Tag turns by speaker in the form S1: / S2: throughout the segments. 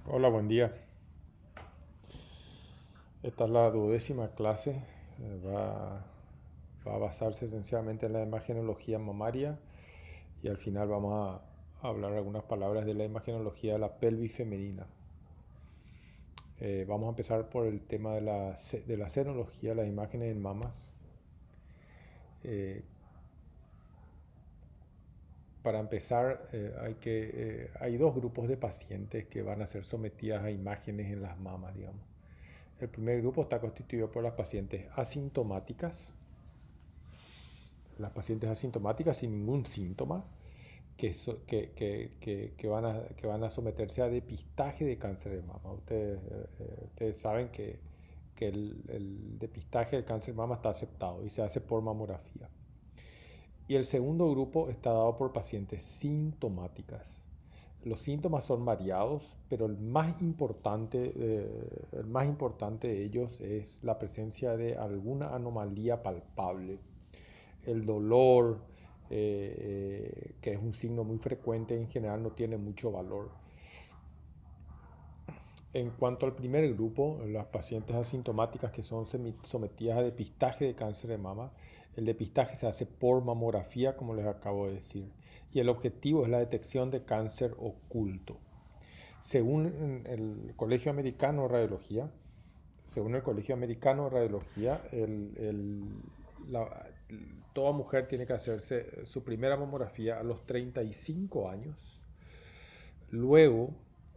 S1: Hola, buen día. Esta es la 12ª clase. Va a basarse esencialmente en la imagenología mamaria y al final vamos a hablar algunas palabras de la imagenología de la pelvis femenina. Vamos a empezar por el tema de la senología, las imágenes en mamas. Eh, para empezar, hay dos grupos de pacientes que van a ser sometidas a imágenes en las mamas, digamos. El primer grupo está constituido por las pacientes asintomáticas, sin ningún síntoma, que van a someterse a depistaje de cáncer de mama. Ustedes saben que el depistaje del cáncer de mama está aceptado y se hace por mamografía. Y el segundo grupo está dado por pacientes sintomáticas. Los síntomas son variados, pero el más importante de ellos es la presencia de alguna anomalía palpable. El dolor, que es un signo muy frecuente, en general no tiene mucho valor. En cuanto al primer grupo, las pacientes asintomáticas que son sometidas a depistaje de cáncer de mama, el depistaje se hace por mamografía, como les acabo de decir, y el objetivo es la detección de cáncer oculto. Según el Colegio Americano de Radiología, la- toda mujer tiene que hacerse su primera mamografía a los 35 años. Luego,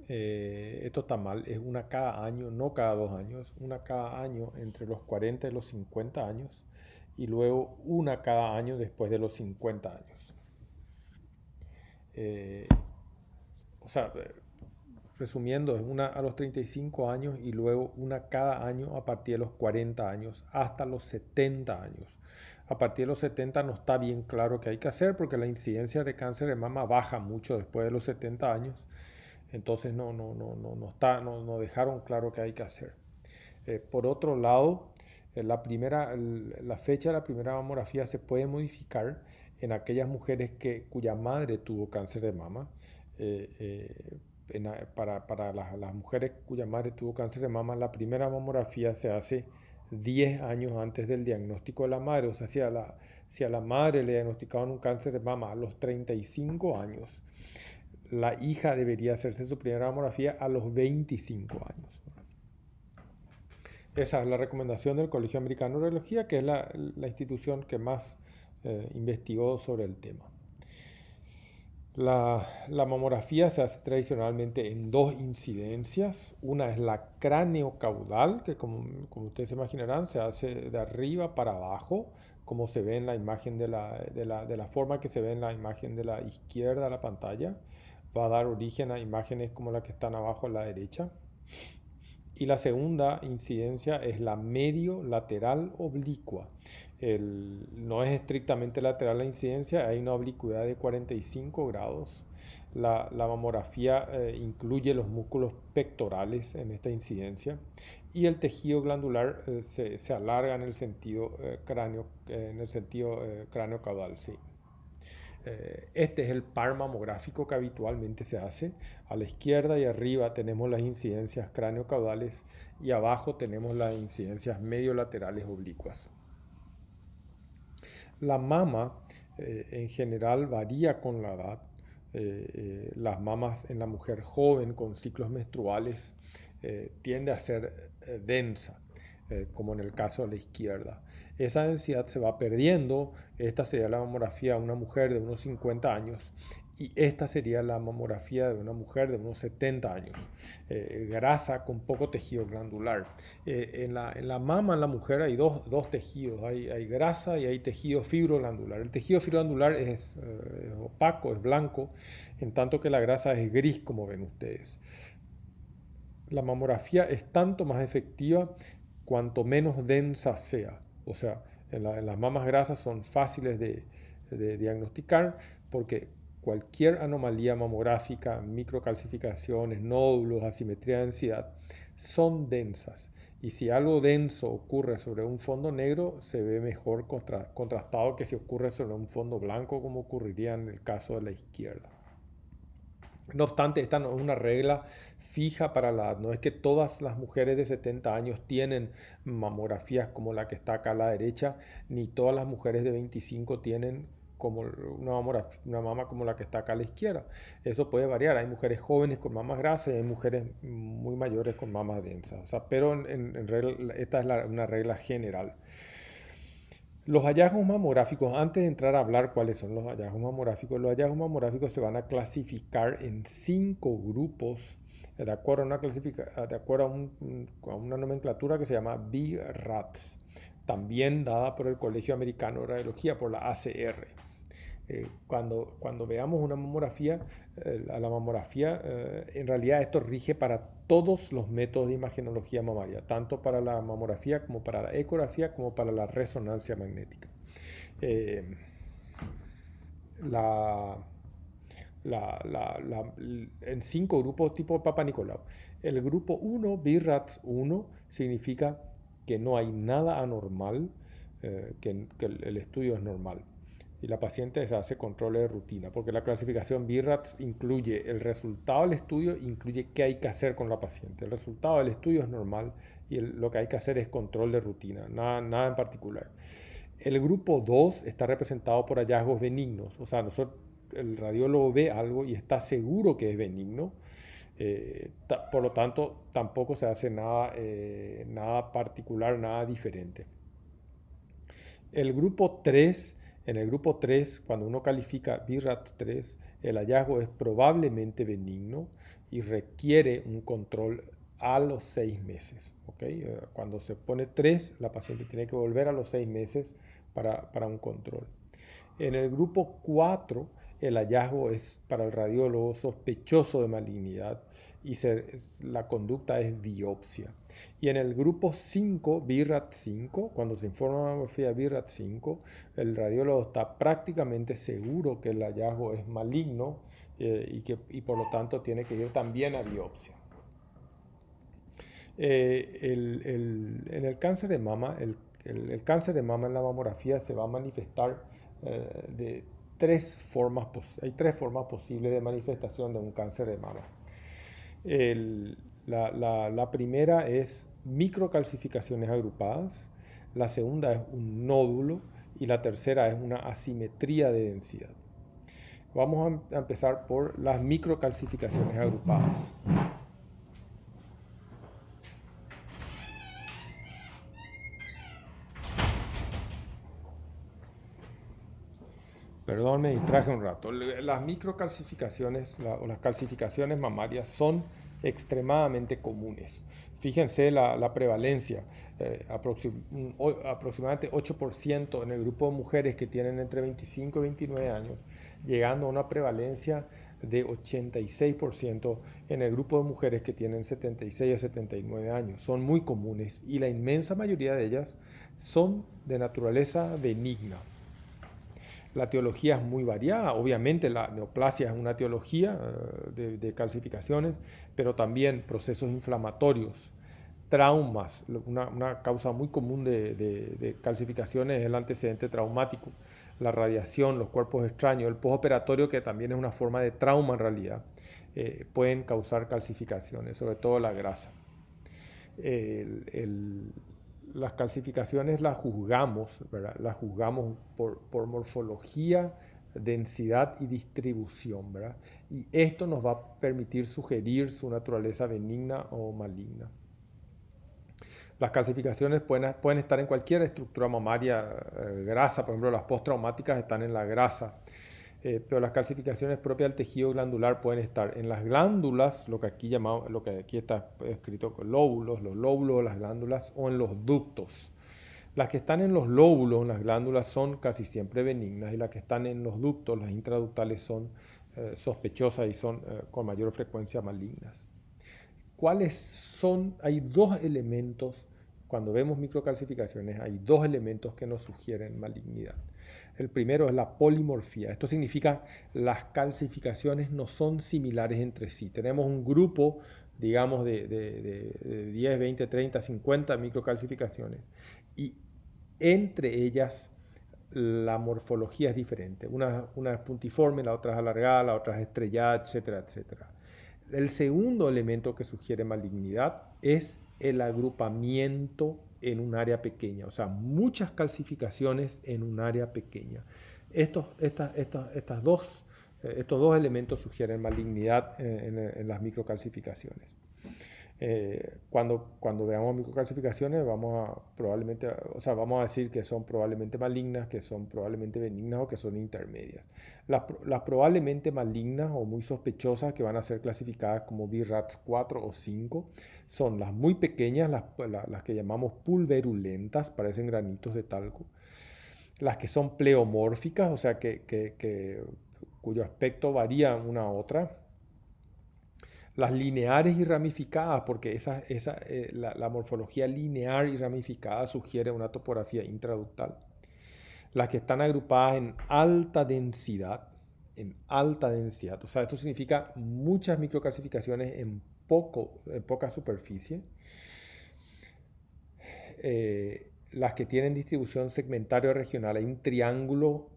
S1: esto está mal, es una cada año, no cada 2 años, una cada año entre los 40 y los 50 años, y luego una cada año después de los 50 años. Eh, o sea, resumiendo, es una a los 35 años y luego una cada año a partir de los 40 años hasta los 70 años. A partir de los 70 no está bien claro qué hay que hacer porque la incidencia de cáncer de mama baja mucho después de los 70 años. Entonces no dejaron claro qué hay que hacer. Por otro lado, la fecha de la primera mamografía se puede modificar en aquellas mujeres cuya madre tuvo cáncer de mama. Eh, eh, para las mujeres cuya madre tuvo cáncer de mama, la primera mamografía se hace 10 años antes del diagnóstico de la madre. O sea, si a la madre le diagnosticaron un cáncer de mama a los 35 años, la hija debería hacerse su primera mamografía a los 25 años. Esa es la recomendación del Colegio Americano de Radiología, que es la institución que más investigó sobre el tema. La mamografía se hace tradicionalmente en dos incidencias. Una es la craneocaudal, que como ustedes se imaginarán, se hace de arriba para abajo, como se ve en la imagen de la forma que se ve en la imagen de la izquierda de la pantalla. Va a dar origen a imágenes como la que están abajo a la derecha. Y la segunda incidencia es la medio lateral oblicua. No es estrictamente lateral la incidencia, hay una oblicuidad de 45 grados. La mamografía incluye los músculos pectorales en esta incidencia y el tejido glandular se alarga en el sentido cráneo caudal. Sí. Este es el par mamográfico que habitualmente se hace. A la izquierda y arriba tenemos las incidencias cráneo-caudales y abajo tenemos las incidencias medio-laterales oblicuas. La mama en general varía con la edad. Las mamas en la mujer joven con ciclos menstruales tiende a ser densa, como en el caso de la izquierda. Esa densidad se va perdiendo. Esta sería la mamografía de una mujer de unos 50 años y esta sería la mamografía de una mujer de unos 70 años. Grasa con poco tejido glandular. En la mama en la mujer hay dos tejidos, hay grasa y hay tejido fibroglandular. El tejido fibroglandular es opaco, es blanco, en tanto que la grasa es gris, como ven ustedes. La mamografía es tanto más efectiva cuanto menos densa sea. O sea, en las mamas grasas son fáciles de diagnosticar porque cualquier anomalía mamográfica, microcalcificaciones, nódulos, asimetría de densidad, son densas. Y si algo denso ocurre sobre un fondo negro, se ve mejor contrastado que si ocurre sobre un fondo blanco, como ocurriría en el caso de la izquierda. No obstante, esta no es una regla fija para la edad. No es que todas las mujeres de 70 años tienen mamografías como la que está acá a la derecha, ni todas las mujeres de 25 tienen como una mama como la que está acá a la izquierda. Eso puede variar. Hay mujeres jóvenes con mamas grasas y hay mujeres muy mayores con mamas densas. O sea, pero en regla, esta es una regla general. Los hallazgos mamográficos, antes de entrar a hablar cuáles son los hallazgos mamográficos se van a clasificar en 5 grupos de acuerdo de acuerdo a una nomenclatura que se llama BRATS, también dada por el Colegio Americano de Radiología, por la ACR. Cuando veamos una mamografía, a la mamografía, en realidad esto rige para todos los métodos de imagenología mamaria, tanto para la mamografía como para la ecografía como para la resonancia magnética. Eh, la, en 5 grupos tipo Papa Nicolau. El grupo 1, BRATS 1, significa que no hay nada anormal, que el estudio es normal. Y la paciente se hace controles de rutina, porque la clasificación BRATS incluye el resultado del estudio, incluye qué hay que hacer con la paciente. El resultado del estudio es normal y lo que hay que hacer es control de rutina, nada en particular. El grupo 2 está representado por hallazgos benignos, o sea, el radiólogo ve algo y está seguro que es benigno, por lo tanto tampoco se hace nada particular, nada diferente. El grupo 3, en el grupo 3, cuando uno califica BRAT 3, el hallazgo es probablemente benigno y requiere un control a los 6 meses. ¿Okay? Cuando se pone 3, la paciente tiene que volver a los 6 meses para un control. En el grupo 4, el hallazgo es para el radiólogo sospechoso de malignidad y la conducta es biopsia. Y en el grupo 5, BRAT 5, cuando se informa una mamografía BRAT 5, el radiólogo está prácticamente seguro que el hallazgo es maligno y por lo tanto tiene que ir también a biopsia. En el cáncer de mama, el cáncer de mama en la mamografía se va a manifestar de 3 formas. Hay 3 formas posibles de manifestación de un cáncer de mama. La primera es microcalcificaciones agrupadas, la segunda es un nódulo y la tercera es una asimetría de densidad. Vamos a empezar por las microcalcificaciones agrupadas. Perdón, me distraje un rato. Las microcalcificaciones o las calcificaciones mamarias son extremadamente comunes. Fíjense la prevalencia, aproximadamente 8% en el grupo de mujeres que tienen entre 25 y 29 años, llegando a una prevalencia de 86% en el grupo de mujeres que tienen 76 a 79 años. Son muy comunes y la inmensa mayoría de ellas son de naturaleza benigna. La etiología es muy variada, obviamente la neoplasia es una etiología de calcificaciones, pero también procesos inflamatorios, traumas. Una causa muy común de calcificaciones es el antecedente traumático, la radiación, los cuerpos extraños, el postoperatorio, que también es una forma de trauma en realidad, pueden causar calcificaciones, sobre todo la grasa. Las calcificaciones las juzgamos, ¿verdad? Las juzgamos por morfología, densidad y distribución, ¿verdad? Y esto nos va a permitir sugerir su naturaleza benigna o maligna. Las calcificaciones pueden estar en cualquier estructura mamaria, grasa, por ejemplo, las postraumáticas están en la grasa. Pero las calcificaciones propias del tejido glandular pueden estar en las glándulas, lo que aquí está escrito lóbulos, los lóbulos de las glándulas, o en los ductos. Las que están en los lóbulos, en las glándulas, son casi siempre benignas, y las que están en los ductos, las intraductales, son sospechosas y son con mayor frecuencia malignas. ¿Cuáles son? Hay 2 elementos, cuando vemos microcalcificaciones, hay 2 elementos que nos sugieren malignidad. El primero es la polimorfía. Esto significa las calcificaciones no son similares entre sí. Tenemos un grupo, digamos, de 10, 20, 30, 50 microcalcificaciones y entre ellas la morfología es diferente. Una es puntiforme, la otra es alargada, la otra es estrellada, etcétera, etcétera. El segundo elemento que sugiere malignidad es el agrupamiento en un área pequeña, o sea, muchas calcificaciones en un área pequeña. Estos dos elementos sugieren malignidad en las microcalcificaciones. Cuando veamos microcalcificaciones vamos a decir que son probablemente malignas, que son probablemente benignas o que son intermedias. Las probablemente malignas o muy sospechosas, que van a ser clasificadas como BRAF 4 o 5, son las muy pequeñas, las que llamamos pulverulentas, parecen granitos de talco. Las que son pleomórficas, o sea cuyo aspecto varía una a otra. Las lineares y ramificadas, porque la morfología lineal y ramificada sugiere una topografía intraductal. Las que están agrupadas en alta densidad, o sea, esto significa muchas microcalcificaciones en poca superficie. Las que tienen distribución segmentaria regional, hay un triángulo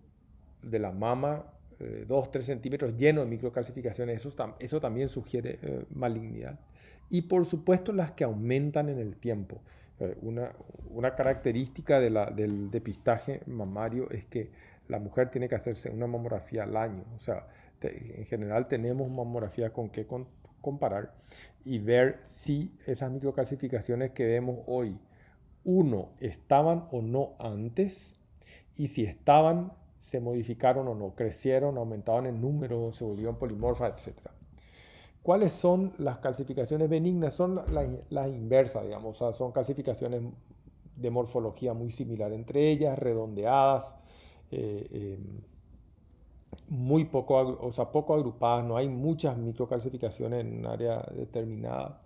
S1: de la mama 2-3 centímetros lleno de microcalcificaciones, eso también sugiere malignidad. Y por supuesto las que aumentan en el tiempo. Una característica del depistaje mamario es que la mujer tiene que hacerse una mamografía al año. O sea, en general tenemos mamografía con qué comparar y ver si esas microcalcificaciones que vemos hoy, estaban o no antes, y si estaban, se modificaron o no, crecieron, aumentaron en número, se volvieron polimorfas, etc. ¿Cuáles son las calcificaciones benignas? Son las inversas, digamos, o sea, son calcificaciones de morfología muy similar entre ellas, redondeadas, poco agrupadas, no hay muchas microcalcificaciones en un área determinada.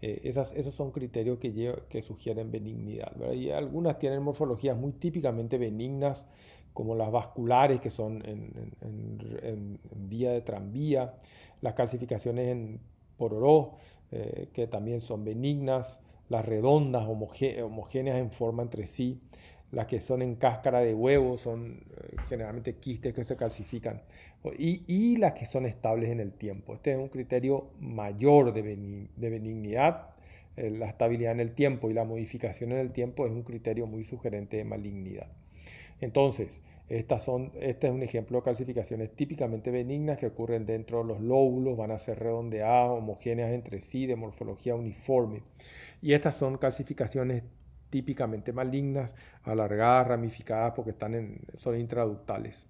S1: Esos son criterios que sugieren benignidad, ¿verdad? Y algunas tienen morfologías muy típicamente benignas, como las vasculares, que son en vía de tranvía, las calcificaciones en pororó, que también son benignas, las redondas, homogéneas en forma entre sí, las que son en cáscara de huevo, son generalmente quistes que se calcifican, y las que son estables en el tiempo. Este es un criterio mayor de benignidad. La estabilidad en el tiempo y la modificación en el tiempo es un criterio muy sugerente de malignidad. Entonces, este es un ejemplo de calcificaciones típicamente benignas que ocurren dentro de los lóbulos, van a ser redondeadas, homogéneas entre sí, de morfología uniforme. Y estas son calcificaciones típicamente malignas, alargadas, ramificadas, porque son intraductales.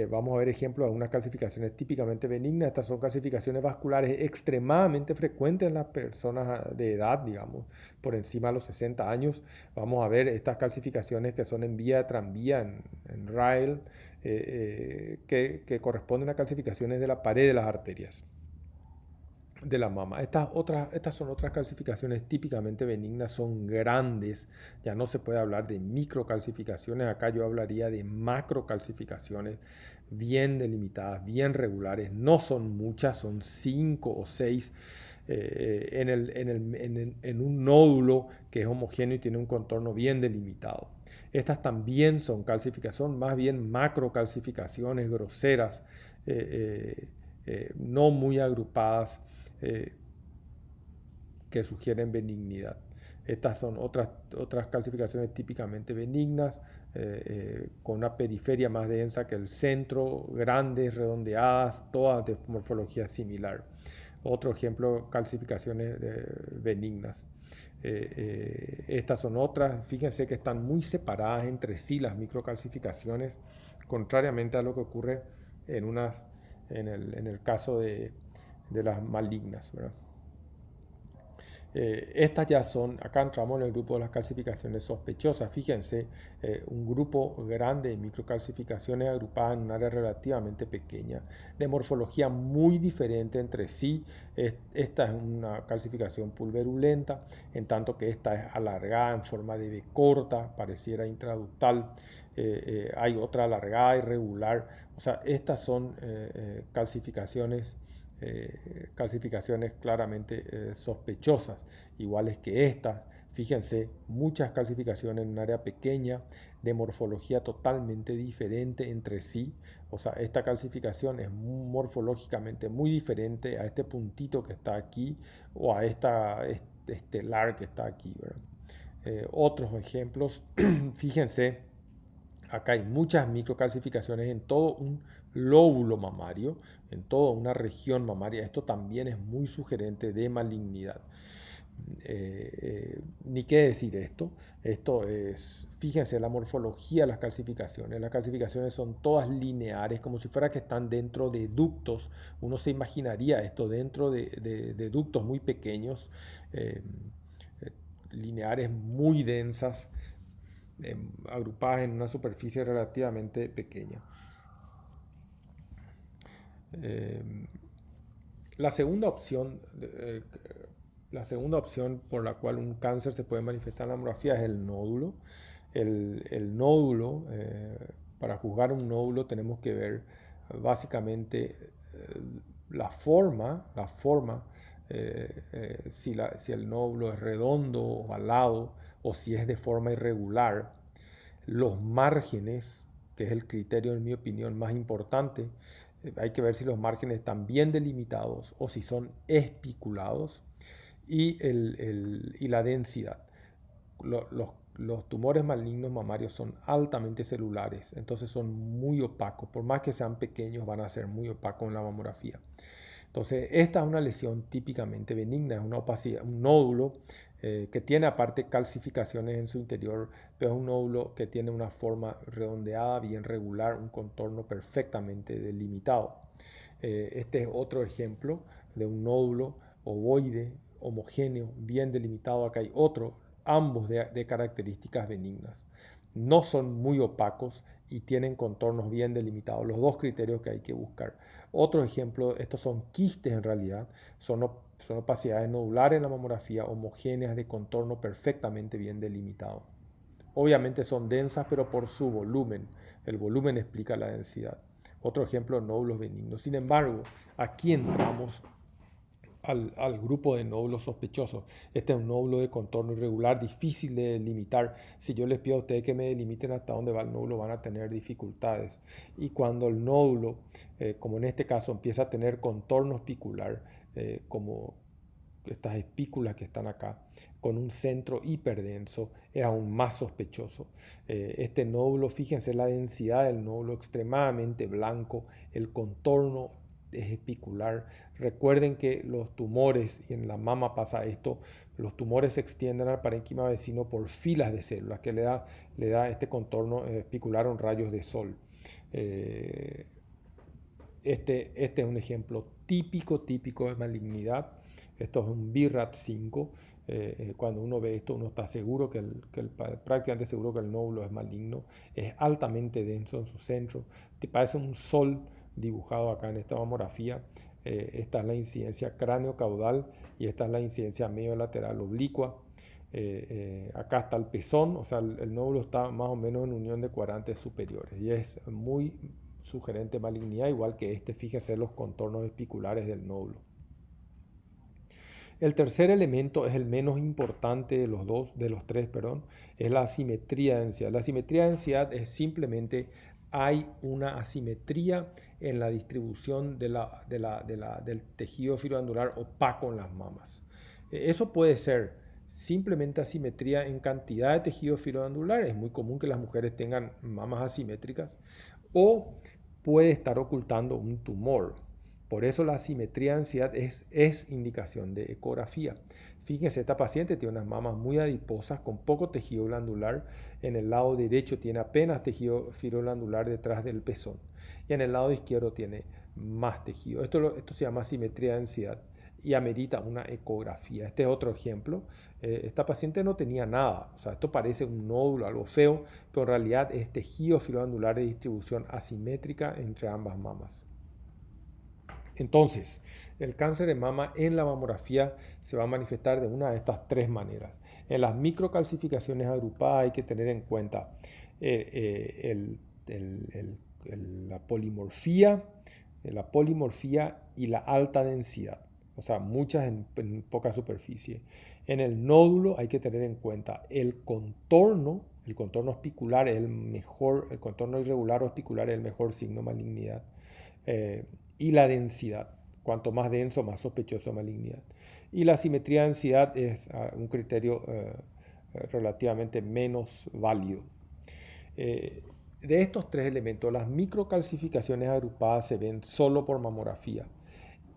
S1: Vamos a ver ejemplos de unas calcificaciones típicamente benignas. Estas son calcificaciones vasculares extremadamente frecuentes en las personas de edad, digamos, por encima de los 60 años. Vamos a ver estas calcificaciones que son en vía de tranvía, en Ryle, que corresponden a calcificaciones de la pared de las arterias de la mama. Estas son otras calcificaciones típicamente benignas, son grandes, ya no se puede hablar de microcalcificaciones, acá yo hablaría de macrocalcificaciones bien delimitadas, bien regulares, no son muchas, son 5 o 6 en un nódulo que es homogéneo y tiene un contorno bien delimitado. Estas también son calcificaciones, más bien macrocalcificaciones groseras, no muy agrupadas, que sugieren benignidad. Estas son otras calcificaciones típicamente benignas, con una periferia más densa que el centro, grandes, redondeadas, todas de morfología similar. Otro ejemplo, calcificaciones benignas. Estas son otras, fíjense que están muy separadas entre sí las microcalcificaciones, contrariamente a lo que ocurre en el caso de las malignas, ¿verdad? Estas ya son, acá entramos en el grupo de las calcificaciones sospechosas. Fíjense, un grupo grande de microcalcificaciones agrupadas en un área relativamente pequeña, de morfología muy diferente entre sí. Esta es una calcificación pulverulenta, en tanto que esta es alargada en forma de V corta, pareciera intraductal. Hay otra alargada, irregular. O sea, estas son calcificaciones claramente sospechosas, iguales que estas. Fíjense, muchas calcificaciones en un área pequeña, de morfología totalmente diferente entre sí. O sea, esta calcificación es morfológicamente muy diferente a este puntito que está aquí o a esta estelar que está aquí, ¿verdad? Otros ejemplos, fíjense, acá hay muchas microcalcificaciones en todo un lóbulo mamario, en toda una región mamaria. Esto también es muy sugerente de malignidad. Ni qué decir esto. Esto es, fíjense, la morfología de las calcificaciones. Las calcificaciones son todas lineares, como si fuera que están dentro de ductos. Uno se imaginaría esto dentro de ductos muy pequeños, eh, lineares muy densas, agrupadas en una superficie relativamente pequeña. Eh, la segunda opción, por la cual un cáncer se puede manifestar en la mamografía es el nódulo. El nódulo, para juzgar un nódulo tenemos que ver básicamente la forma, si el nódulo es redondo, ovalado o si es de forma irregular, los márgenes, que es el criterio en mi opinión más importante. Hay que ver si los márgenes están bien delimitados o si son espiculados, y la densidad. Los tumores malignos mamarios son altamente celulares, entonces son muy opacos. Por más que sean pequeños, van a ser muy opacos en la mamografía. Entonces, esta es una lesión típicamente benigna, es una opacidad, un nódulo que tiene aparte calcificaciones en su interior, pero es un nódulo que tiene una forma redondeada, bien regular, un contorno perfectamente delimitado. Este es otro ejemplo de un nódulo ovoide, homogéneo, bien delimitado. Acá hay otro, ambos de características benignas. No son muy opacos y tienen contornos bien delimitados, los dos criterios que hay que buscar. Otro ejemplo, estos son quistes en realidad, son opacidades nodulares en la mamografía, homogéneas de contorno perfectamente bien delimitado. Obviamente son densas, pero por su volumen. El volumen explica la densidad. Otro ejemplo, nódulos benignos. Sin embargo, aquí entramos al grupo de nódulos sospechosos. Este es un nódulo de contorno irregular, difícil de delimitar. Si yo les pido a ustedes que me delimiten hasta dónde va el nódulo, van a tener dificultades. Y cuando el nódulo, como en este caso, empieza a tener contorno espicular, como estas espículas que están acá, con un centro hiperdenso, es aún más sospechoso. Este nódulo, fíjense la densidad del nódulo, extremadamente blanco, el contorno es espicular. Recuerden que los tumores, y en la mama pasa esto, los tumores se extienden al parénquima vecino por filas de células que le da este contorno espicular en rayos de sol. Este es un ejemplo típico de malignidad. Esto es un BRAF5. Cuando uno ve esto, uno está seguro prácticamente seguro que el nódulo es maligno. Es altamente denso en su centro. Te parece un sol dibujado acá en esta mamografía. Esta es la incidencia cráneo-caudal y esta es la incidencia medio-lateral oblicua. Acá está el pezón, o sea, el nódulo está más o menos en unión de cuadrantes superiores y es muy sugerente malignidad, igual que este. Fíjense los contornos espiculares del nódulo. El tercer elemento es el menos importante de los tres, es la asimetría de densidad. La asimetría de densidad es simplemente hay una asimetría en la distribución del tejido fibroandular opaco en las mamas. Eso puede ser simplemente asimetría en cantidad de tejido fibroandular. Es muy común que las mujeres tengan mamas asimétricas, o puede estar ocultando un tumor. Por eso la asimetría de ansiedad es indicación de ecografía. Fíjense, esta paciente tiene unas mamas muy adiposas con poco tejido glandular. En el lado derecho tiene apenas tejido fibroglandular detrás del pezón. Y en el lado izquierdo tiene más tejido. Esto se llama asimetría de ansiedad y amerita una ecografía. Este es otro ejemplo. Esta paciente no tenía nada. O sea, esto parece un nódulo, algo feo, pero en realidad es tejido fibroglandular de distribución asimétrica entre ambas mamas. Entonces, el cáncer de mama en la mamografía se va a manifestar de una de estas tres maneras. En las microcalcificaciones agrupadas hay que tener en cuenta la polimorfía y la alta densidad. o sea, muchas en poca superficie. En el nódulo hay que tener en cuenta el contorno espicular es el mejor, el contorno irregular o espicular es el mejor signo de malignidad, eh, y la densidad. Cuanto más denso, más sospechoso de malignidad. Y la simetría de densidad es un criterio relativamente menos válido. De estos tres elementos, las microcalcificaciones agrupadas se ven solo por mamografía.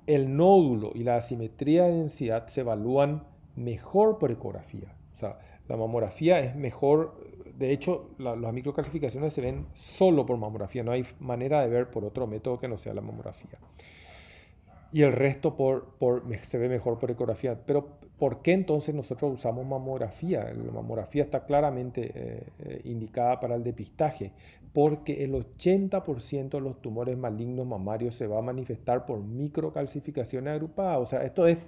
S1: El nódulo y la asimetría de densidad se evalúan mejor por ecografía. O sea, la mamografía es mejor. De hecho, las microcalcificaciones se ven solo por mamografía. No hay manera de ver por otro método que no sea la mamografía. Y el resto se ve mejor por ecografía. Pero ¿por qué entonces nosotros usamos mamografía? La mamografía está claramente indicada para el depistaje, porque el 80% de los tumores malignos mamarios se va a manifestar por microcalcificaciones agrupadas. O sea, esto es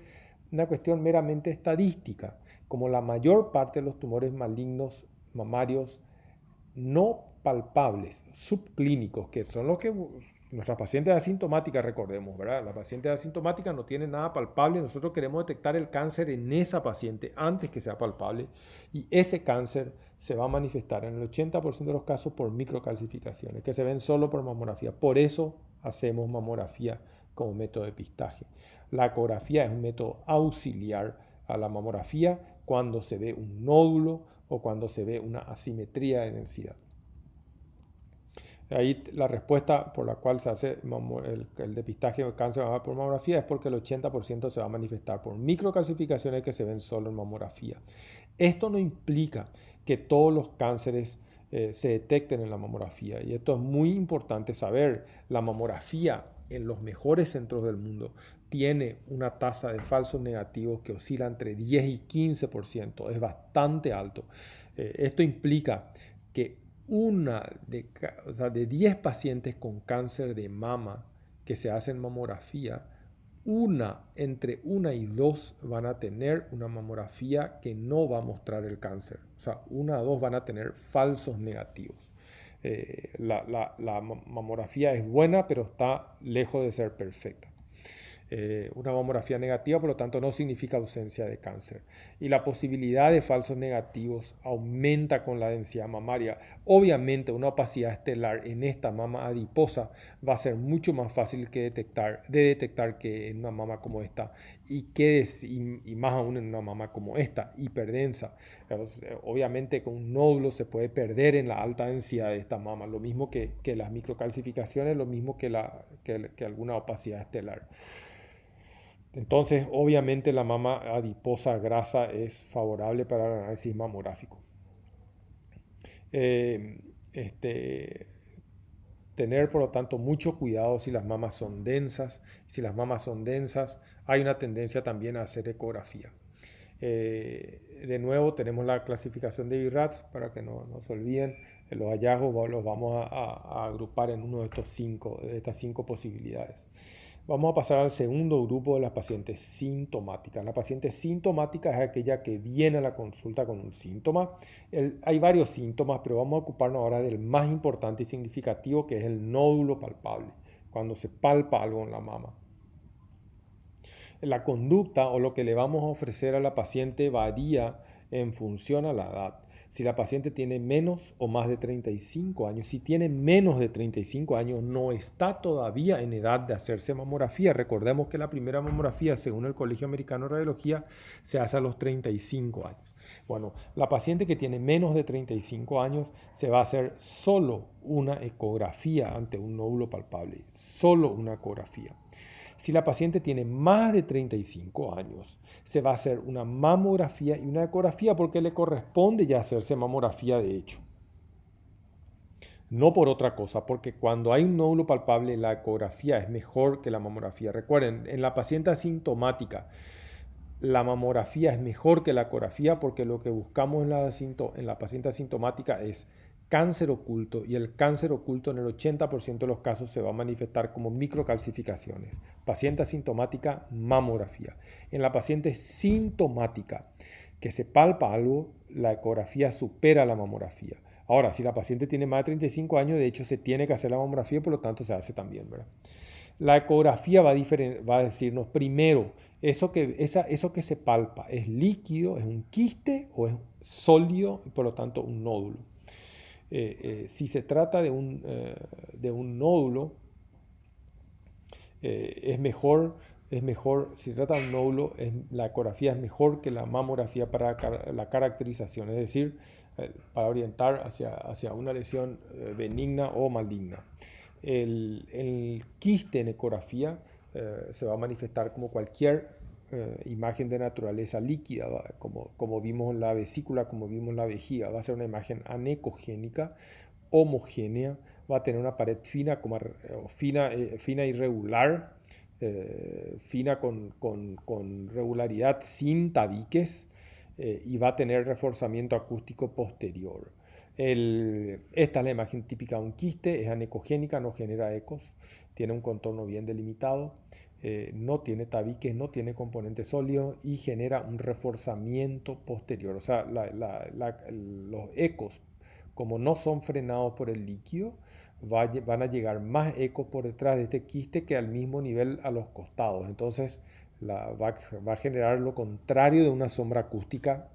S1: una cuestión meramente estadística. Como la mayor parte de los tumores malignos mamarios no palpables, subclínicos, que son los que nuestra paciente asintomática, recordemos, ¿verdad? La paciente asintomática no tiene nada palpable. Nosotros queremos detectar el cáncer en esa paciente antes que sea palpable. Y ese cáncer se va a manifestar en el 80% de los casos por microcalcificaciones, que se ven solo por mamografía. Por eso hacemos mamografía como método de depistaje. La ecografía es un método auxiliar a la mamografía cuando se ve un nódulo o cuando se ve una asimetría de densidad. Ahí la respuesta por la cual se hace el depistaje de cáncer por mamografía es porque el 80% se va a manifestar por microcalcificaciones que se ven solo en mamografía. Esto no implica que todos los cánceres se detecten en la mamografía, y esto es muy importante saber. La mamografía en los mejores centros del mundo tiene una tasa de falsos negativos que oscila entre 10 y 15%, es bastante alto. Esto implica que de 10 pacientes con cáncer de mama que se hacen mamografía, entre una y dos van a tener una mamografía que no va a mostrar el cáncer. O sea, una o dos van a tener falsos negativos. La mamografía es buena, pero está lejos de ser perfecta. Una mamografía negativa, por lo tanto, no significa ausencia de cáncer. Y la posibilidad de falsos negativos aumenta con la densidad mamaria. Obviamente, una opacidad estelar en esta mama adiposa va a ser mucho más fácil de detectar que en una mama como esta, y más aún en una mama como esta, hiperdensa. Obviamente, con un nódulo se puede perder en la alta densidad de esta mama, lo mismo que las microcalcificaciones, lo mismo que alguna opacidad estelar. Entonces, obviamente la mama adiposa grasa es favorable para el análisis mamográfico. Tener, por lo tanto, mucho cuidado si las mamas son densas. Si las mamas son densas, hay una tendencia también a hacer ecografía. De nuevo, tenemos la clasificación de BI-RADS para que no se olviden. Los hallazgos los vamos a agrupar en uno de estas cinco posibilidades. Vamos a pasar al segundo grupo de las pacientes sintomáticas. La paciente sintomática es aquella que viene a la consulta con un síntoma. Hay varios síntomas, pero vamos a ocuparnos ahora del más importante y significativo, que es el nódulo palpable, cuando se palpa algo en la mama. La conducta o lo que le vamos a ofrecer a la paciente varía en función a la edad. Si la paciente tiene menos o más de 35 años, si tiene menos de 35 años, no está todavía en edad de hacerse mamografía. Recordemos que la primera mamografía, según el Colegio Americano de Radiología, se hace a los 35 años. Bueno, la paciente que tiene menos de 35 años se va a hacer solo una ecografía ante un nódulo palpable, solo una ecografía. Si la paciente tiene más de 35 años, se va a hacer una mamografía y una ecografía porque le corresponde ya hacerse mamografía de hecho. No por otra cosa, porque cuando hay un nódulo palpable, la ecografía es mejor que la mamografía. Recuerden, en la paciente asintomática, la mamografía es mejor que la ecografía porque lo que buscamos en la paciente asintomática es cáncer oculto, y el cáncer oculto en el 80% de los casos se va a manifestar como microcalcificaciones. Paciente asintomática, mamografía. En la paciente sintomática que se palpa algo, la ecografía supera la mamografía. Ahora, si la paciente tiene más de 35 años, de hecho se tiene que hacer la mamografía, por lo tanto se hace también, ¿verdad? La ecografía va a decirnos primero, eso que se palpa, ¿es líquido, es un quiste o es sólido y por lo tanto un nódulo? Si se trata de un nódulo, es mejor, si se trata de un nódulo, la ecografía es mejor que la mamografía para la caracterización, es decir, para orientar hacia una lesión benigna o maligna. El quiste en ecografía se va a manifestar como cualquier imagen de naturaleza líquida, como vimos en la vesícula, como vimos en la vejiga. Va a ser una imagen anecogénica, homogénea, va a tener una pared fina, fina irregular, fina con regularidad, sin tabiques, y va a tener reforzamiento acústico posterior. Esta es la imagen típica de un quiste, es anecogénica, no genera ecos, tiene un contorno bien delimitado, no tiene tabiques, no tiene componentes sólidos y genera un reforzamiento posterior. O sea, los ecos, como no son frenados por el líquido, van a llegar más ecos por detrás de este quiste que al mismo nivel a los costados. Entonces va a generar lo contrario de una sombra acústica.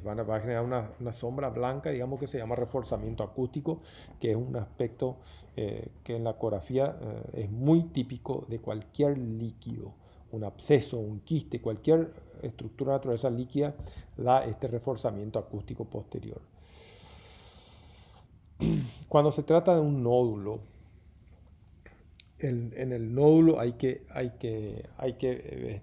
S1: Va a generar una sombra blanca, digamos, que se llama reforzamiento acústico, que es un aspecto que en la ecografía es muy típico de cualquier líquido. Un absceso, un quiste, cualquier estructura de naturaleza líquida da este reforzamiento acústico posterior. Cuando se trata de un nódulo, en el nódulo hay que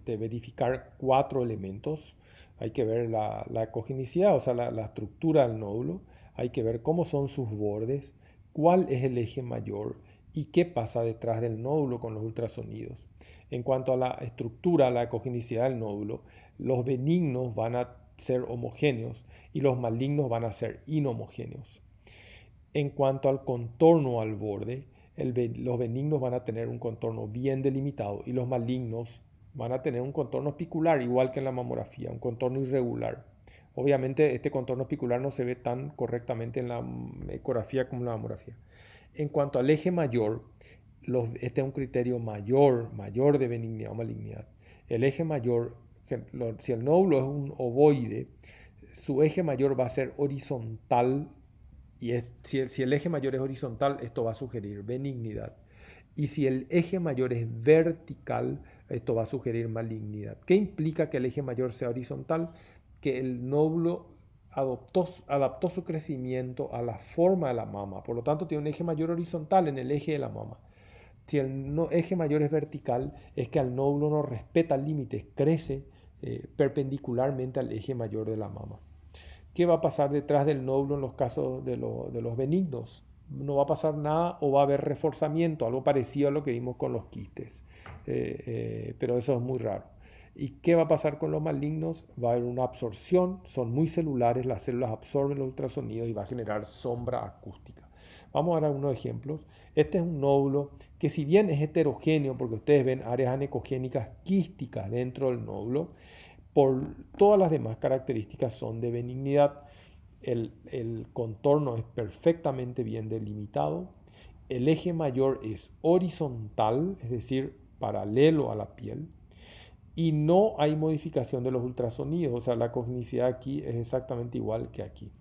S1: verificar 4 elementos. Hay que ver la ecogenicidad, o sea, la estructura del nódulo. Hay que ver cómo son sus bordes, cuál es el eje mayor y qué pasa detrás del nódulo con los ultrasonidos. En cuanto a la estructura, la ecogenicidad del nódulo, los benignos van a ser homogéneos y los malignos van a ser inhomogéneos. En cuanto al contorno al borde, los benignos van a tener un contorno bien delimitado y los malignos van a tener un contorno espicular, igual que en la mamografía, un contorno irregular. Obviamente este contorno espicular no se ve tan correctamente en la ecografía como en la mamografía. En cuanto al eje mayor, este es un criterio mayor de benignidad o malignidad. El eje mayor, si el nódulo es un ovoide, su eje mayor va a ser horizontal. Y si el eje mayor es horizontal, esto va a sugerir benignidad. Y si el eje mayor es vertical, esto va a sugerir malignidad. ¿Qué implica que el eje mayor sea horizontal? Que el nódulo adaptó su crecimiento a la forma de la mama. Por lo tanto, tiene un eje mayor horizontal en el eje de la mama. Si el eje mayor es vertical, es que al nódulo no respeta límites, crece perpendicularmente al eje mayor de la mama. ¿Qué va a pasar detrás del nódulo en los casos de los benignos? No va a pasar nada o va a haber reforzamiento, algo parecido a lo que vimos con los quistes, pero eso es muy raro. ¿Y qué va a pasar con los malignos? Va a haber una absorción, son muy celulares, las células absorben los ultrasonidos y va a generar sombra acústica. Vamos a dar algunos ejemplos. Este es un nódulo que, si bien es heterogéneo, porque ustedes ven áreas anecogénicas quísticas dentro del nódulo, por todas las demás características son de benignidad. El contorno es perfectamente bien delimitado. El eje mayor es horizontal, es decir, paralelo a la piel. Y no hay modificación de los ultrasonidos, o sea, la cognicidad aquí es exactamente igual que aquí.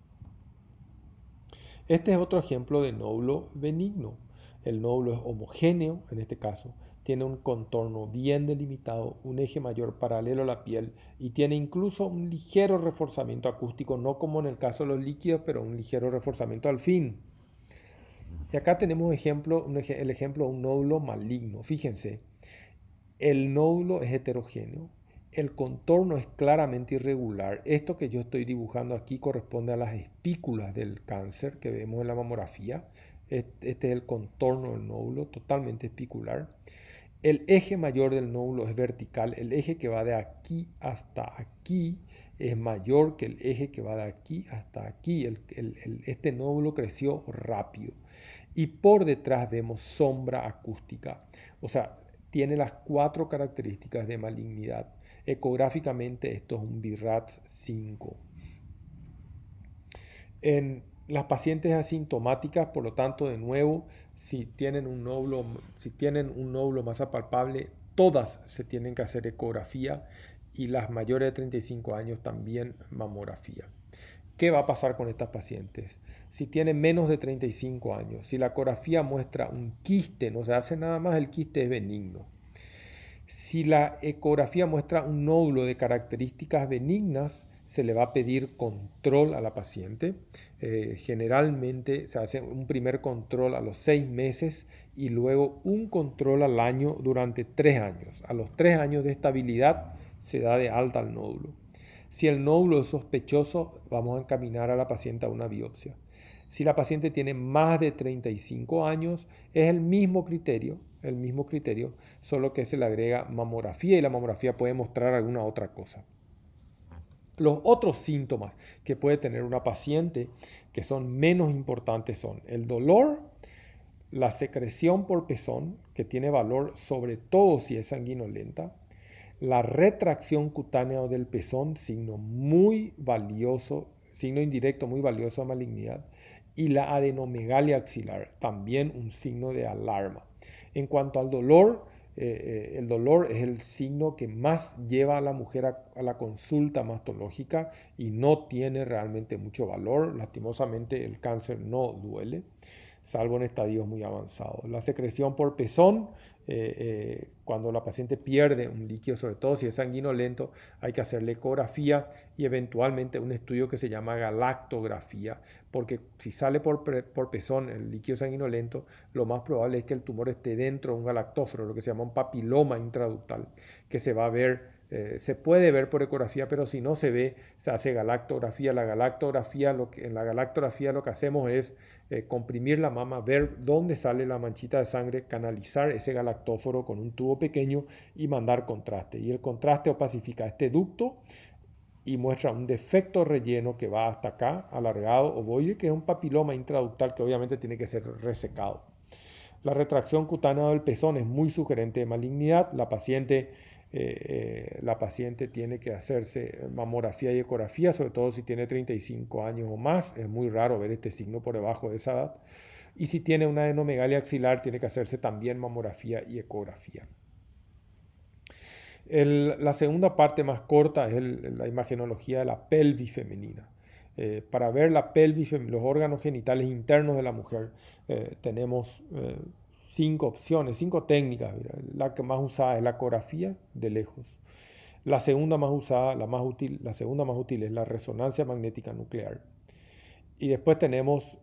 S1: Este es otro ejemplo de nódulo benigno. El nódulo es homogéneo, en este caso, tiene un contorno bien delimitado, un eje mayor paralelo a la piel y tiene incluso un ligero reforzamiento acústico, no como en el caso de los líquidos, pero un ligero reforzamiento al fin. Y acá tenemos el ejemplo de un nódulo maligno. Fíjense, el nódulo es heterogéneo, el contorno es claramente irregular. Esto que yo estoy dibujando aquí corresponde a las espículas del cáncer que vemos en la mamografía. Este es el contorno del nódulo, totalmente espicular. El eje mayor del nódulo es vertical. El eje que va de aquí hasta aquí es mayor que el eje que va de aquí hasta aquí. Este nódulo creció rápido. Y por detrás vemos sombra acústica. O sea, tiene las 4 características de malignidad. Ecográficamente esto es un BIRATS 5. Las pacientes asintomáticas, por lo tanto, de nuevo, si tienen un nódulo masa palpable, todas se tienen que hacer ecografía y las mayores de 35 años también mamografía. ¿Qué va a pasar con estas pacientes? Si tienen menos de 35 años, si la ecografía muestra un quiste, no se hace nada más, el quiste es benigno. Si la ecografía muestra un nódulo de características benignas, se le va a pedir control a la paciente. Generalmente se hace un primer control a los 6 meses y luego un control al año durante 3 años. A los 3 años de estabilidad se da de alta al nódulo. Si el nódulo es sospechoso, vamos a encaminar a la paciente a una biopsia. Si la paciente tiene más de 35 años, es el mismo criterio, solo que se le agrega mamografía y la mamografía puede mostrar alguna otra cosa. Los otros síntomas que puede tener una paciente que son menos importantes son el dolor, la secreción por pezón, que tiene valor sobre todo si es sanguinolenta, la retracción cutánea del pezón, signo muy valioso, signo indirecto muy valioso de malignidad, y la adenomegalia axilar, también un signo de alarma. En cuanto al dolor, el dolor es el signo que más lleva a la mujer a la consulta mastológica y no tiene realmente mucho valor. Lastimosamente el cáncer no duele, salvo en estadios muy avanzados. La secreción por pezón, cuando la paciente pierde un líquido, sobre todo si es sanguinolento, hay que hacerle ecografía y eventualmente un estudio que se llama galactografía, porque si sale por pezón el líquido sanguinolento, lo más probable es que el tumor esté dentro de un galactóforo, lo que se llama un papiloma intraductal, que se va a ver, se puede ver por ecografía, pero si no se ve, se hace galactografía. En la galactografía lo que hacemos es comprimir la mama, ver dónde sale la manchita de sangre, canalizar ese galactóforo con un tubo pequeño y mandar contraste. Y el contraste opacifica este ducto y muestra un defecto relleno que va hasta acá, alargado, ovoide, que es un papiloma intraductal que obviamente tiene que ser resecado. La retracción cutánea del pezón es muy sugerente de malignidad. La paciente tiene que hacerse mamografía y ecografía, sobre todo si tiene 35 años o más. Es muy raro ver este signo por debajo de esa edad. Y si tiene una adenomegalia axilar, tiene que hacerse también mamografía y ecografía. La segunda parte más corta es la imagenología de la pelvis femenina. Para ver la pelvis, los órganos genitales internos de la mujer, tenemos 5 opciones, 5 técnicas. Mira. La que más usada es la ecografía de lejos. La segunda más usada, la segunda más útil es la resonancia magnética nuclear. Y después tenemos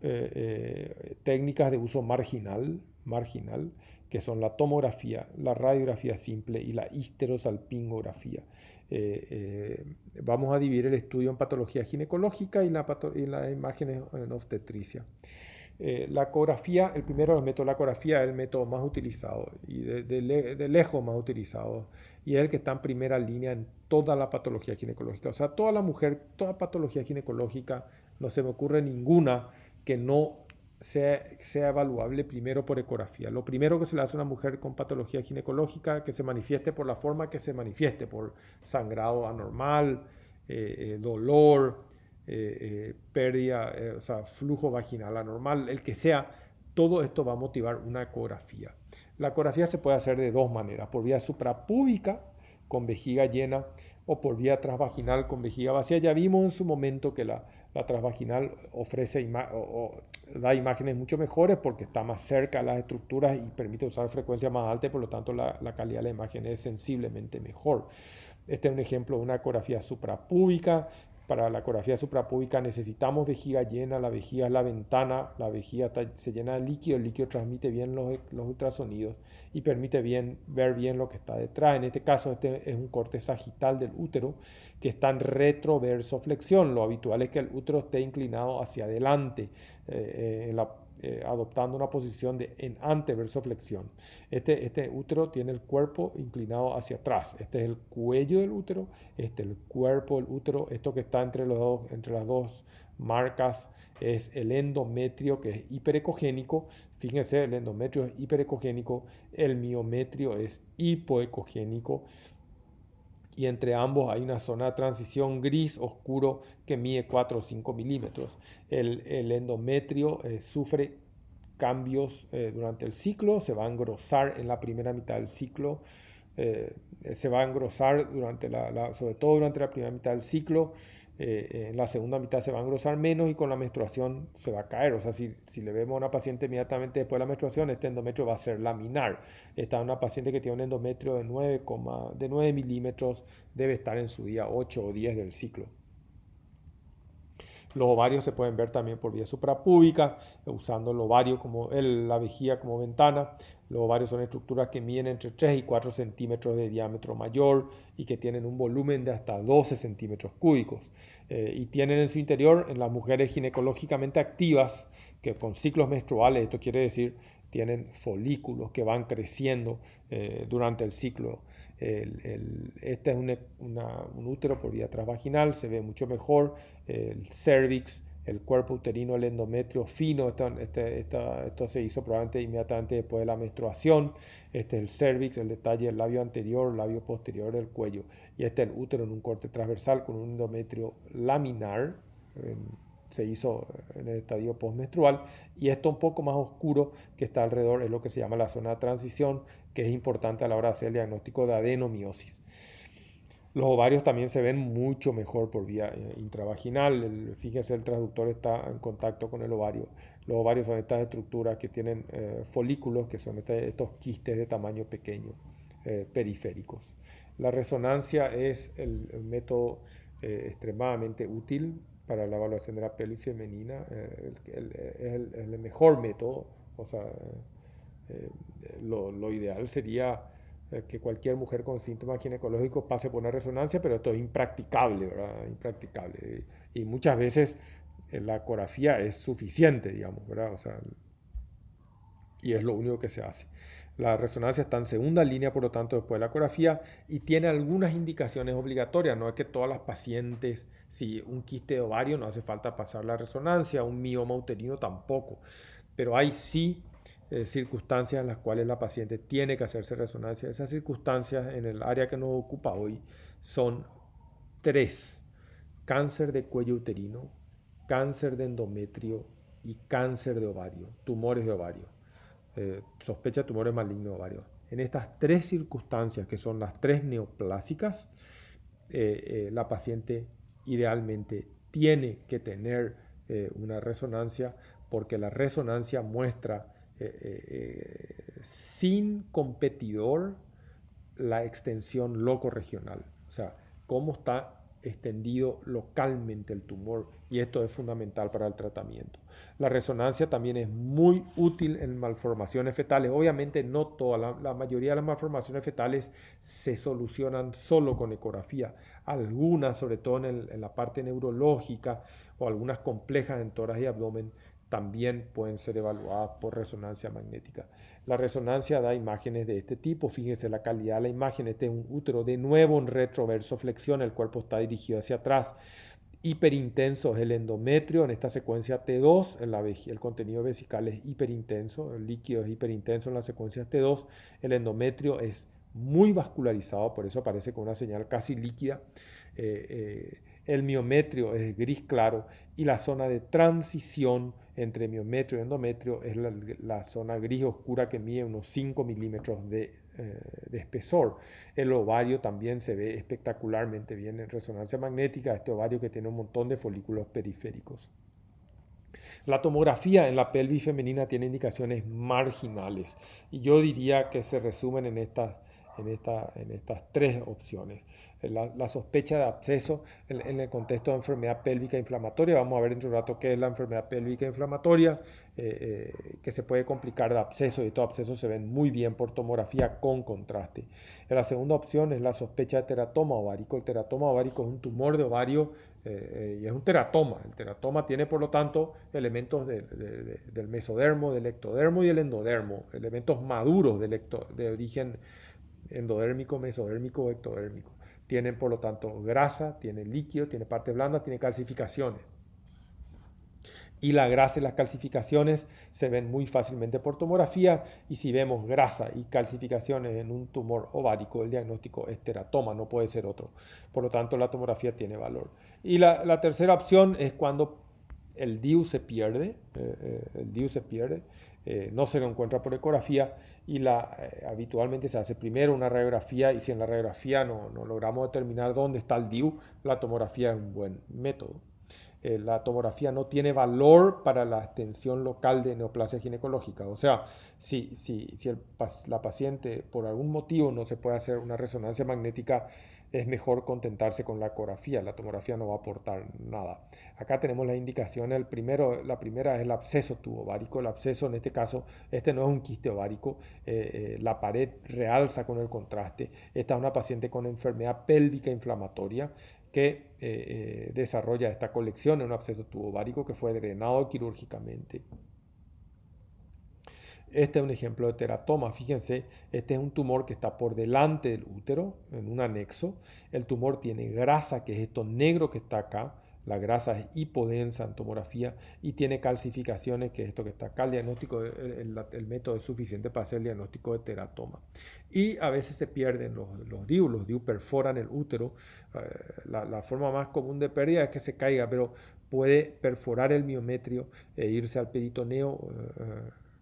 S1: técnicas de uso marginal, que son la tomografía, la radiografía simple y la histerosalpingografía. Vamos a dividir el estudio en patología ginecológica y las imágenes en obstetricia. La ecografía, el primero de los métodos, la ecografía es el método más utilizado y de lejos más utilizado y es el que está en primera línea en toda la patología ginecológica. O sea, toda la mujer, toda patología ginecológica, no se me ocurre ninguna que no sea evaluable primero por ecografía. Lo primero que se le hace a una mujer con patología ginecológica, que se manifieste por la forma que se manifieste, por sangrado anormal, dolor, pérdida, o sea, flujo vaginal anormal, el que sea, todo esto va a motivar una ecografía. La ecografía se puede hacer de dos maneras, por vía suprapúbica, con vejiga llena, o por vía transvaginal con vejiga vacía. Ya vimos en su momento que la transvaginal da imágenes mucho mejores porque está más cerca a las estructuras y permite usar frecuencias más altas, por lo tanto la calidad de la imagen es sensiblemente mejor. Este es un ejemplo de una ecografía suprapúbica. Para la ecografía suprapúbica necesitamos vejiga llena, la vejiga es la ventana, la vejiga se llena de líquido, el líquido transmite bien los ultrasonidos y permite ver bien lo que está detrás. En este caso, este es un corte sagital del útero que está en retroversoflexión. Lo habitual es que el útero esté inclinado hacia adelante, adoptando una posición en anteversoflexión. Este útero tiene el cuerpo inclinado hacia atrás. Este es el cuello del útero, este es el cuerpo del útero. Esto que está entre las dos marcas es el endometrio, que es hiperecogénico. Fíjense, el endometrio es hiperecogénico, el miometrio es hipoecogénico. y entre ambos hay una zona de transición gris oscuro que mide 4 o 5 milímetros. El endometrio sufre cambios durante el ciclo, se va a engrosar en la primera mitad del ciclo, se va a engrosar sobre todo durante la primera mitad del ciclo. En la segunda mitad se va a engrosar menos y con la menstruación se va a caer. O sea, si le vemos a una paciente inmediatamente después de la menstruación, este endometrio va a ser laminar. Esta es una paciente que tiene un endometrio de 9 milímetros, debe estar en su día 8 o 10 del ciclo. Los ovarios se pueden ver también por vía suprapúbica, usando el ovario la vejiga como ventana. Los ovarios son estructuras que miden entre 3 y 4 centímetros de diámetro mayor y que tienen un volumen de hasta 12 centímetros cúbicos. Y tienen en su interior, en las mujeres ginecológicamente activas, que con ciclos menstruales, esto quiere decir, tienen folículos que van creciendo durante el ciclo. Este es un útero por vía transvaginal, se ve mucho mejor. El cervix, el cuerpo uterino, el endometrio fino, esto se hizo probablemente inmediatamente después de la menstruación. Este es el cervix, el detalle del labio anterior, labio posterior del cuello. Y este es el útero en un corte transversal con un endometrio laminar. Se hizo en el estadio postmenstrual, y esto un poco más oscuro que está alrededor es lo que se llama la zona de transición, que es importante a la hora de hacer el diagnóstico de adenomiosis. Los ovarios también se ven mucho mejor por vía intravaginal. Fíjense, el transductor está en contacto con el ovario. Los ovarios son estas estructuras que tienen folículos, que son estos quistes de tamaño pequeño, periféricos. La resonancia es el método extremadamente útil para la evaluación de la pelvis femenina. Es el mejor método. O sea, lo ideal sería que cualquier mujer con síntomas ginecológicos pase por una resonancia, pero esto es impracticable, ¿verdad? Impracticable. Y muchas veces la ecografía es suficiente, digamos, ¿verdad? O sea, y es lo único que se hace. La resonancia está en segunda línea, por lo tanto, después de la ecografía, y tiene algunas indicaciones obligatorias. No es que todas las pacientes, si un quiste de ovario no hace falta pasar la resonancia, un mioma uterino tampoco, pero hay sí circunstancias en las cuales la paciente tiene que hacerse resonancia. Esas circunstancias en el área que nos ocupa hoy son 3: cáncer de cuello uterino, cáncer de endometrio y cáncer de ovario, tumores de ovario. Sospecha de tumores malignos de ovario. En estas 3 circunstancias, que son las 3 neoplásicas, la paciente idealmente tiene que tener una resonancia, porque la resonancia muestra sin competidor la extensión locorregional, o sea, cómo está extendido localmente el tumor, y esto es fundamental para el tratamiento. La resonancia también es muy útil en malformaciones fetales. Obviamente no todas, la mayoría de las malformaciones fetales se solucionan solo con ecografía. Algunas, sobre todo en la parte neurológica, o algunas complejas en tórax y abdomen, también pueden ser evaluadas por resonancia magnética. La resonancia da imágenes de este tipo. Fíjense la calidad de la imagen. Este es un útero de nuevo en retroverso flexión. El cuerpo está dirigido hacia atrás. Hiperintenso es el endometrio en esta secuencia T2. El contenido vesical es hiperintenso. El líquido es hiperintenso en la secuencia T2. El endometrio es muy vascularizado, por eso aparece con una señal casi líquida. El miometrio es gris claro, y la zona de transición entre miometrio y endometrio es la zona gris oscura que mide unos 5 milímetros de espesor. El ovario también se ve espectacularmente bien en resonancia magnética, este ovario que tiene un montón de folículos periféricos. La tomografía en la pelvis femenina tiene indicaciones marginales, y yo diría que se resumen en estas 3 opciones. La sospecha de absceso en el contexto de enfermedad pélvica inflamatoria. Vamos a ver dentro de un rato qué es la enfermedad pélvica inflamatoria, que se puede complicar de absceso, y estos abscesos se ven muy bien por tomografía con contraste. La segunda opción es la sospecha de teratoma ovárico. El teratoma ovárico es un tumor de ovario y es un teratoma. El teratoma tiene, por lo tanto, elementos del mesodermo, del ectodermo y el endodermo, elementos maduros de origen endodérmico, mesodérmico o ectodérmico. Tienen, por lo tanto, grasa, tiene líquido, tiene parte blanda, tiene calcificaciones. Y la grasa y las calcificaciones se ven muy fácilmente por tomografía, y si vemos grasa y calcificaciones en un tumor ovárico, el diagnóstico es teratoma, no puede ser otro. Por lo tanto, la tomografía tiene valor. Y la tercera opción es cuando el DIU se pierde, no se lo encuentra por ecografía, y habitualmente se hace primero una radiografía, y si en la radiografía no logramos determinar dónde está el DIU, la tomografía es un buen método. La tomografía no tiene valor para la extensión local de neoplasia ginecológica. O sea, si la paciente por algún motivo no se puede hacer una resonancia magnética, es mejor contentarse con la ecografía. La tomografía no va a aportar nada. Acá tenemos las indicaciones. La primera es el absceso tubovárico. El absceso, en este caso, este no es un quiste ovárico. La pared realza con el contraste. Esta es una paciente con enfermedad pélvica inflamatoria que desarrolla esta colección en un absceso tubovárico que fue drenado quirúrgicamente. Este es un ejemplo de teratoma. Fíjense, este es un tumor que está por delante del útero, en un anexo. El tumor tiene grasa, que es esto negro que está acá. La grasa es hipodensa en tomografía, y tiene calcificaciones, que es esto que está acá. El diagnóstico, el método es suficiente para hacer el diagnóstico de teratoma. Y a veces se pierden los DIU. Los DIU perforan el útero. La forma más común de pérdida es que se caiga, pero puede perforar el miometrio e irse al peritoneo,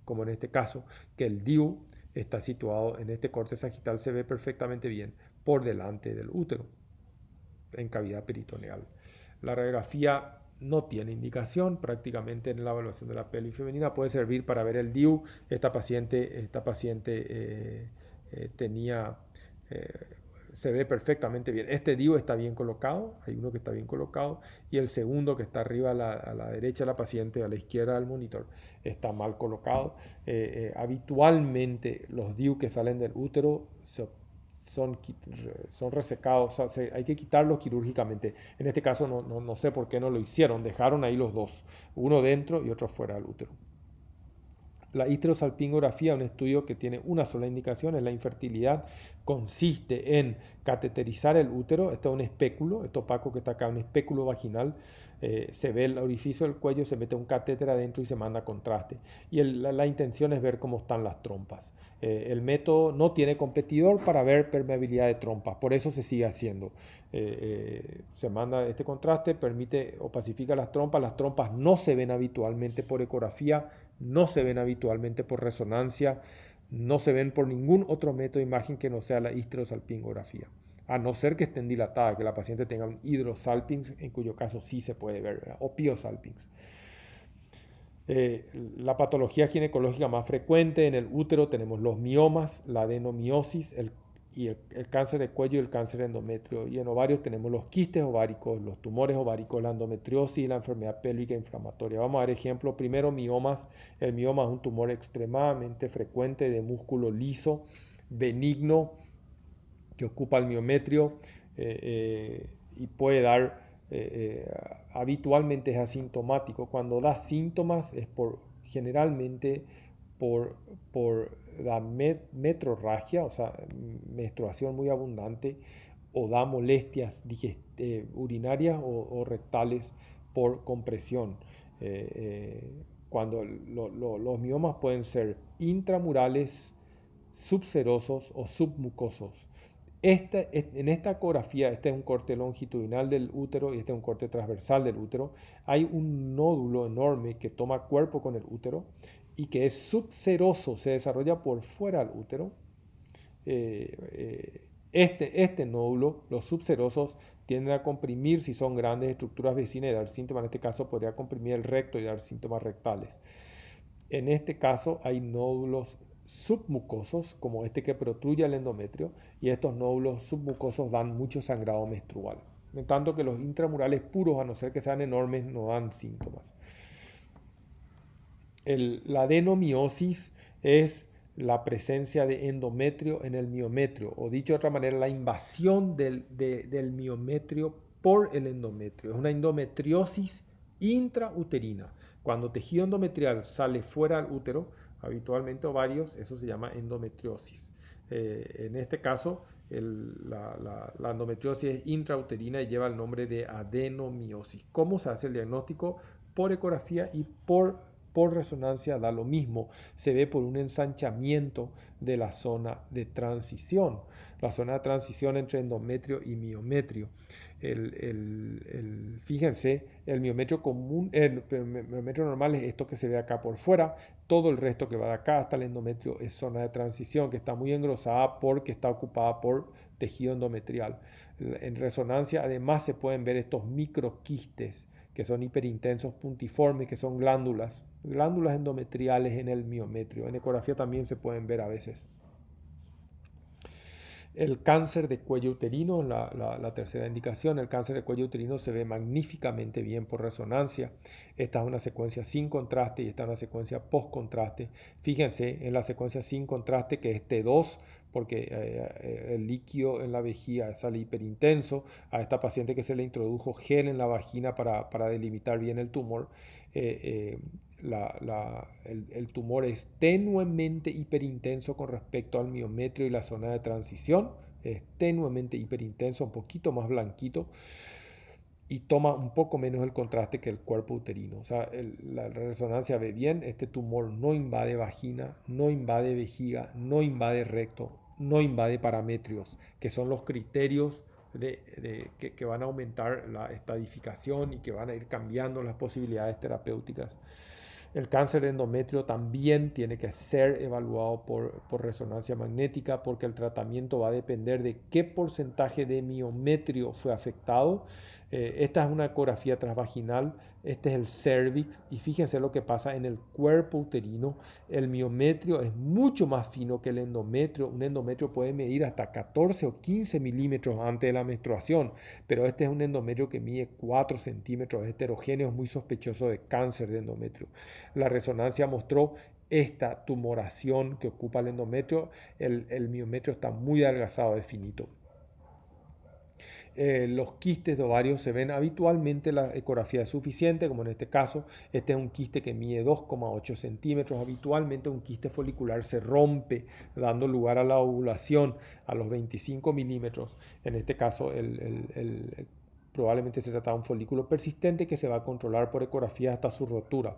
S1: como en este caso, que el DIU está situado en este corte sagital, se ve perfectamente bien por delante del útero, en cavidad peritoneal. La radiografía no tiene indicación prácticamente en la evaluación de la pelvis femenina. Puede servir para ver el DIU. Esta paciente tenía, se ve perfectamente bien. Este DIU está bien colocado, hay uno que está bien colocado, y el segundo, que está arriba a la derecha de la paciente, a la izquierda del monitor, está mal colocado. Habitualmente los DIU que salen del útero son resecados, o sea, hay que quitarlos quirúrgicamente. En este caso no sé por qué no lo hicieron, dejaron ahí los dos, uno dentro y otro fuera del útero. La histerosalpingografía, un estudio que tiene una sola indicación, es la infertilidad. Consiste en cateterizar el útero. Esto es un espéculo, esto opaco que está acá, un espéculo vaginal. Se ve el orificio del cuello, se mete un catéter adentro y se manda contraste. Y la intención es ver cómo están las trompas. El método no tiene competidor para ver permeabilidad de trompas, por eso se sigue haciendo. Se manda este contraste, permite o pacifica las trompas no se ven habitualmente por ecografía, no se ven habitualmente por resonancia, no se ven por ningún otro método de imagen que no sea la histerosalpingografía, a no ser que estén dilatadas, que la paciente tenga un hidrosalpinx, en cuyo caso sí se puede ver, ¿verdad? O piosalpinx. La patología ginecológica más frecuente en el útero tenemos los miomas, la adenomiosis, el cáncer de cuello y el cáncer de endometrio. Y en ovarios tenemos los quistes ováricos, los tumores ováricos, la endometriosis y la enfermedad pélvica inflamatoria. Vamos a ver ejemplo. Primero, miomas. El mioma es un tumor extremadamente frecuente de músculo liso, benigno, que ocupa el miometrio, y puede dar, habitualmente es asintomático. Cuando da síntomas es generalmente por la metrorragia, o sea, menstruación muy abundante, o da molestias urinarias o rectales por compresión. Cuando los miomas pueden ser intramurales, subserosos o submucosos. En esta ecografía, este es un corte longitudinal del útero y este es un corte transversal del útero. Hay un nódulo enorme que toma cuerpo con el útero y que es subseroso, se desarrolla por fuera del útero. Este nódulo, los subserosos, tienden a comprimir si son grandes estructuras vecinas y dar síntomas. En este caso podría comprimir el recto y dar síntomas rectales. En este caso hay nódulos submucosos, como este que protruye el endometrio, y estos nódulos submucosos dan mucho sangrado menstrual. En tanto que los intramurales puros, a no ser que sean enormes, no dan síntomas. La adenomiosis es la presencia de endometrio en el miometrio, o dicho de otra manera, la invasión del miometrio por el endometrio. Es una endometriosis intrauterina. Cuando tejido endometrial sale fuera del útero, habitualmente ovarios, eso se llama endometriosis. En este caso, la endometriosis es intrauterina y lleva el nombre de adenomiosis. ¿Cómo se hace el diagnóstico? por ecografía y por resonancia da lo mismo. Se ve por un ensanchamiento de la zona de transición. La zona de transición entre endometrio y miometrio. Fíjense, el miometrio común, el miometrio normal es esto que se ve acá por fuera. Todo el resto que va de acá hasta el endometrio es zona de transición, que está muy engrosada porque está ocupada por tejido endometrial. En resonancia, además, se pueden ver estos microquistes que son hiperintensos puntiformes, que son glándulas endometriales en el miometrio. En ecografía también se pueden ver a veces. El cáncer de cuello uterino, la tercera indicación, el cáncer de cuello uterino se ve magníficamente bien por resonancia. Esta es una secuencia sin contraste y esta es una secuencia post contraste. Fíjense en la secuencia sin contraste que es T2, porque el líquido en la vejiga sale hiperintenso. A esta paciente que se le introdujo gel en la vagina para delimitar bien el tumor, el tumor es tenuemente hiperintenso con respecto al miometrio y la zona de transición. Es tenuemente hiperintenso, un poquito más blanquito y toma un poco menos el contraste que el cuerpo uterino. O sea, la resonancia ve bien, este tumor no invade vagina, no invade vejiga, no invade recto, no invade parametrios, que son los criterios que van a aumentar la estadificación y que van a ir cambiando las posibilidades terapéuticas. El cáncer de endometrio también tiene que ser evaluado por resonancia magnética porque el tratamiento va a depender de qué porcentaje de miometrio fue afectado. Esta es una ecografía transvaginal, este es el cervix y fíjense lo que pasa en el cuerpo uterino. El miometrio es mucho más fino que el endometrio. Un endometrio puede medir hasta 14 o 15 milímetros antes de la menstruación, pero este es un endometrio que mide 4 centímetros, es heterogéneo, es muy sospechoso de cáncer de endometrio. La resonancia mostró esta tumoración que ocupa el endometrio. El miometrio está muy adelgazado, es finito. Los quistes de ovario se ven habitualmente, la ecografía es suficiente, como en este caso. Este es un quiste que mide 2,8 centímetros. Habitualmente un quiste folicular se rompe, dando lugar a la ovulación a los 25 milímetros. En este caso, probablemente se trata de un folículo persistente que se va a controlar por ecografía hasta su rotura.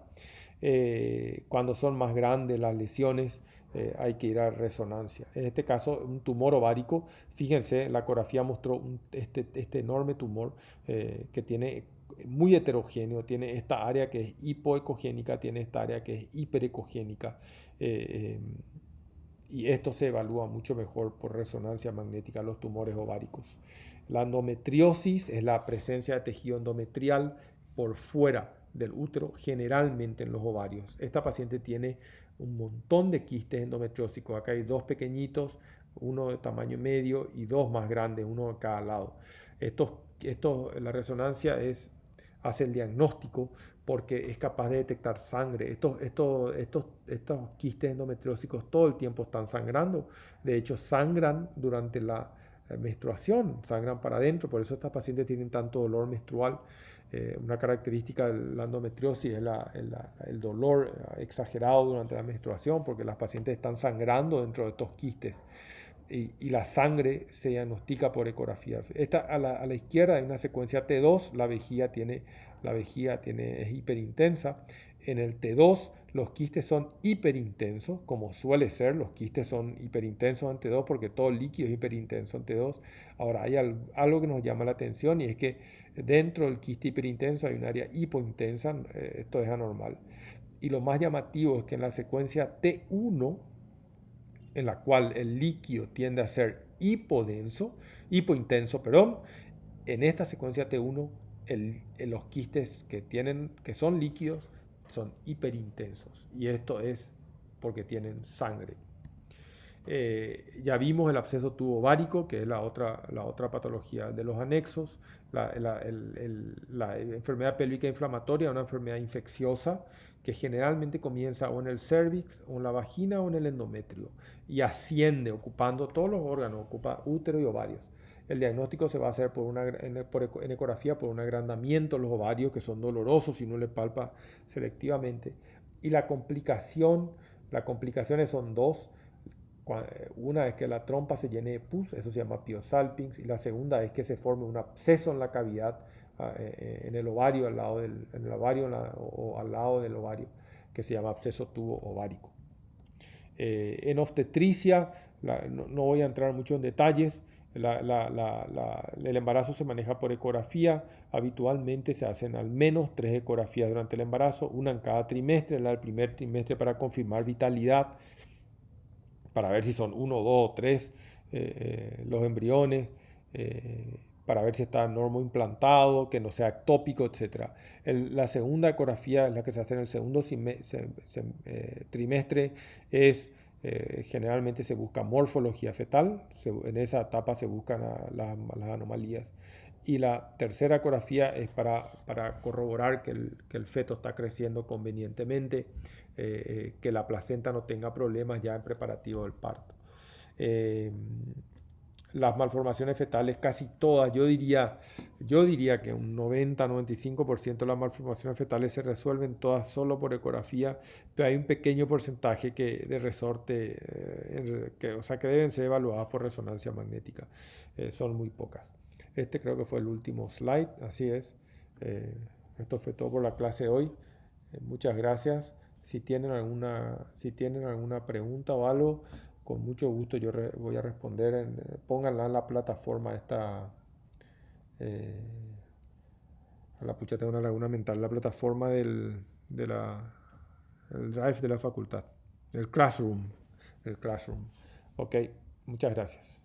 S1: Cuando son más grandes las lesiones, hay que ir a resonancia. En este caso, un tumor ovárico, fíjense, la ecografía mostró este enorme tumor que tiene muy heterogéneo, tiene esta área que es hipoecogénica, tiene esta área que es hiperecogénica. Y esto se evalúa mucho mejor por resonancia magnética, los tumores ováricos. La endometriosis es la presencia de tejido endometrial por fuera del útero, generalmente en los ovarios. Esta paciente tiene un montón de quistes endometriósicos. Acá hay dos pequeñitos, uno de tamaño medio y dos más grandes, uno de cada lado. La resonancia hace el diagnóstico porque es capaz de detectar sangre. Estos quistes endometriósicos todo el tiempo están sangrando. De hecho, sangran durante la menstruación, sangran para adentro. Por eso estas pacientes tienen tanto dolor menstrual. Una característica de la endometriosis es el dolor exagerado durante la menstruación porque las pacientes están sangrando dentro de estos quistes. Y la sangre se diagnostica por ecografía. A la izquierda hay una secuencia T2, la vejiga es hiperintensa. En el T2 los quistes son hiperintensos, como suele ser, los quistes son hiperintensos en T2 porque todo el líquido es hiperintenso en T2. Ahora hay algo que nos llama la atención y es que dentro del quiste hiperintenso hay un área hipointensa, esto es anormal. Y lo más llamativo es que en la secuencia T1, en la cual el líquido tiende a ser hipointenso, en esta secuencia T1 los quistes que son líquidos son hiperintensos y esto es porque tienen sangre. Ya vimos el absceso tubo-ovárico, que es la otra patología de los anexos. La enfermedad pélvica inflamatoria es una enfermedad infecciosa que generalmente comienza o en el cervix, o en la vagina, o en el endometrio y asciende ocupando todos los órganos, ocupa útero y ovarios. El diagnóstico se va a hacer en ecografía por un agrandamiento de los ovarios que son dolorosos si no le palpa selectivamente. Y las complicaciones son dos. Una es que la trompa se llene de pus, eso se llama piosalpinx, y la segunda es que se forme un absceso en la cavidad en el ovario, en el ovario o al lado del ovario, que se llama absceso tubo ovárico. En obstetricia, no voy a entrar mucho en detalles, el embarazo se maneja por ecografía, habitualmente se hacen al menos 3 ecografías durante el embarazo, una en cada trimestre, la del primer trimestre para confirmar vitalidad, para ver si son 1, 2 o 3 los embriones, para ver si está normo implantado, que no sea ectópico, etc. La segunda ecografía es la que se hace en el segundo trimestre, generalmente se busca morfología fetal, en esa etapa se buscan las anomalías. Y la tercera ecografía es para corroborar que el feto está creciendo convenientemente, que la placenta no tenga problemas ya en preparativo del parto. Las malformaciones fetales, casi todas, yo diría que un 90-95% de las malformaciones fetales se resuelven todas solo por ecografía, pero hay un pequeño porcentaje de resorte, o sea, que deben ser evaluadas por resonancia magnética. Son muy pocas. Este creo que fue el último slide, así es. Esto fue todo por la clase de hoy. Muchas gracias. Si tienen alguna pregunta o algo, con mucho gusto yo voy a responder. Pónganla en la plataforma esta. A la pucha, tengo una laguna mental. La plataforma el Drive de la facultad. El Classroom. Ok, muchas gracias.